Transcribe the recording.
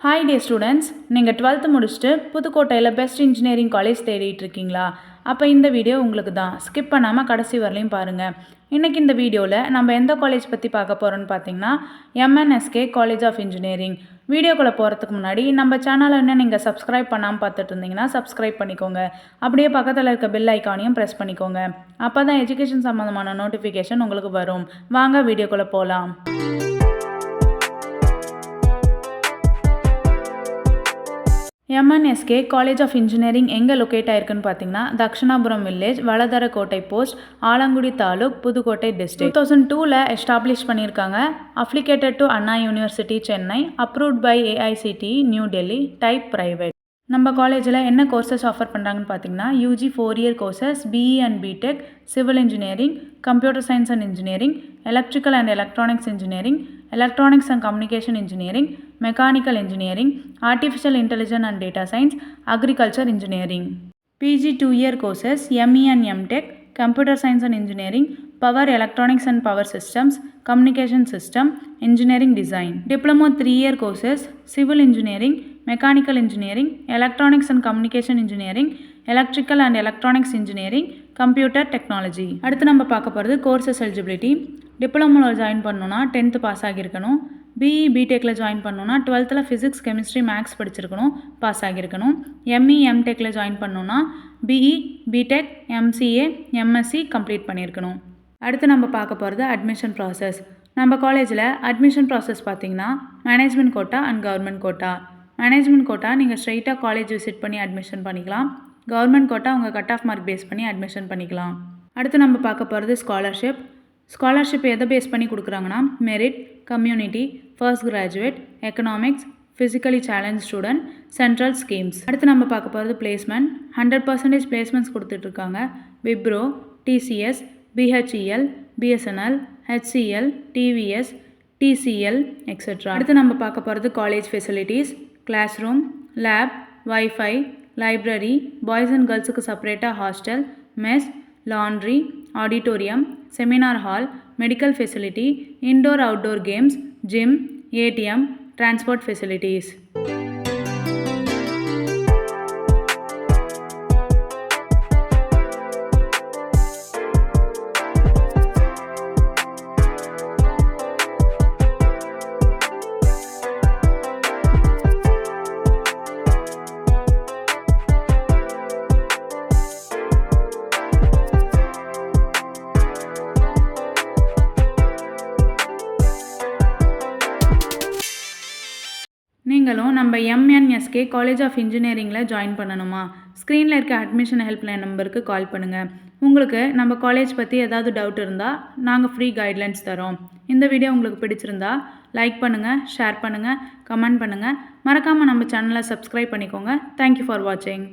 Hi dear students, நீங்கள் 12th முடிச்சுட்டு புதுக்கோட்டையில் பெஸ்ட் இன்ஜினியரிங் காலேஜ் தேடிட்டு இருக்கீங்களா? அப்போ இந்த வீடியோ உங்களுக்கு தான். ஸ்கிப் பண்ணாமல் கடைசி வரலையும் பாருங்கள். இன்றைக்கி இந்த வீடியோவில் நம்ம எந்த காலேஜ் பற்றி பார்க்க போகிறோன்னு பார்த்தீங்கன்னா MNSK காலேஜ் ஆஃப் இன்ஜினியரிங். வீடியோக்குள்ளே போகிறதுக்கு முன்னாடி நம்ம சேனலை இன்னும் நீங்கள் சப்ஸ்கிரைப் பண்ணாமல் பார்த்துட்டு இருந்தீங்கன்னா சப்ஸ்கிரைப் பண்ணிக்கோங்க. அப்படியே பக்கத்தில் இருக்க பெல் ஐக்கானையும் ப்ரெஸ் பண்ணிக்கோங்க. அப்போ தான் எஜுகேஷன் சம்மந்தமான நோட்டிஃபிகேஷன் உங்களுக்கு வரும். வாங்க வீடியோக்குள்ளே போகலாம். MNSK காலேஜ் ஆஃப் இன்ஜினியரிங் எங்கே லொக்கேட் ஆயிருக்குன்னு பார்த்தீங்கன்னா Dakshinapuram village, Valatharakottai post, Alangudi taluk, Pudukkottai district. 2002 establish பண்ணியிருக்காங்க. Affiliated to Anna university Chennai, approved by AICTE New Delhi, type private. நம்ம காலேஜில் என்ன கோர்சஸ் ஆஃபர் பண்ணுறாங்கன்னு பார்த்தீங்கன்னா UG 4-year courses, BE and BTech, civil engineering, computer science and engineering, electrical and electronics engineering, electronics and communication engineering, mechanical engineering, artificial intelligence and data science, agriculture engineering. PG 2-year courses ME and MTech, computer science and engineering, power electronics and power systems, communication system, engineering design. Diploma 3-year courses civil engineering, mechanical engineering, electronics and communication engineering, electrical and electronics engineering, computer technology. அடுத்து நம்ம பார்க்க போகிறது courses eligibility. டிப்ளமோவில் join பண்ணணுன்னா 10th pass ஆகியிருக்கணும். BE BTechல join பண்ணணுன்னா 12th physics, chemistry, maths படிச்சிருக்கணும், pass ஆகியிருக்கணும். ME MTechல ஜாயின் பண்ணணுன்னா BE BTech MCA MSc complete பண்ணியிருக்கணும். அடுத்து நம்ம பார்க்க போகிறது அட்மிஷன் ப்ராசஸ். நம்ம காலேஜில் அட்மிஷன் ப்ராசஸ் பார்த்திங்கன்னா management quota and government quota. Management quota நீங்கள் ஸ்ட்ரைட்டாக காலேஜ் விசிட் பண்ணி அட்மிஷன் பண்ணிக்கலாம். கவர்மெண்ட் கோட்டா உங்கள் கட் ஆஃப் மார்க் பேஸ் பண்ணி அட்மிஷன் பண்ணிக்கலாம். அடுத்து நம்ம பார்க்க போகிறது ஸ்காலர்ஷிப். ஸ்காலர்ஷிப் எதை பேஸ் பண்ணி கொடுக்குறாங்கன்னா merit, community, first graduate, economics, physically challenge student, central schemes. அடுத்து நம்ம பார்க்க போகிறது பிளேஸ்மெண்ட். 100% பிளேஸ்மெண்ட்ஸ் கொடுத்துட்ருக்காங்க. Wipro, TCS, BHEL, BSNL, HCL, TVS, TCL, etc. அடுத்து நம்ம பார்க்க போகிறது college facilities. Class room, lab, wifi, library, boys and கேர்ள்ஸுக்கு செப்பரேட்டாக hostel, mess, laundry, auditorium, seminar hall, medical facility, indoor outdoor games, gym, ATM, transport facilities. நீங்களும் நம்ம MNSK college of இன்ஜினியரிங்கில் join பண்ணணுமா? ஸ்க்ரீனில் இருக்க அட்மிஷன் ஹெல்ப்லைன் நம்பருக்கு கால் பண்ணுங்கள். உங்களுக்கு நம்ம காலேஜ் பற்றி ஏதாவது டவுட் இருந்தால் நாங்கள் ஃப்ரீ கைட்லைன்ஸ் தரோம். இந்த வீடியோ உங்களுக்கு பிடிச்சிருந்தா லைக் பண்ணுங்கள், ஷேர் பண்ணுங்கள், கமெண்ட் பண்ணுங்கள். மறக்காமல் நம்ம சேனலை சப்ஸ்கிரைப் பண்ணிக்கோங்க. தேங்க்யூ ஃபார் வாட்சிங்.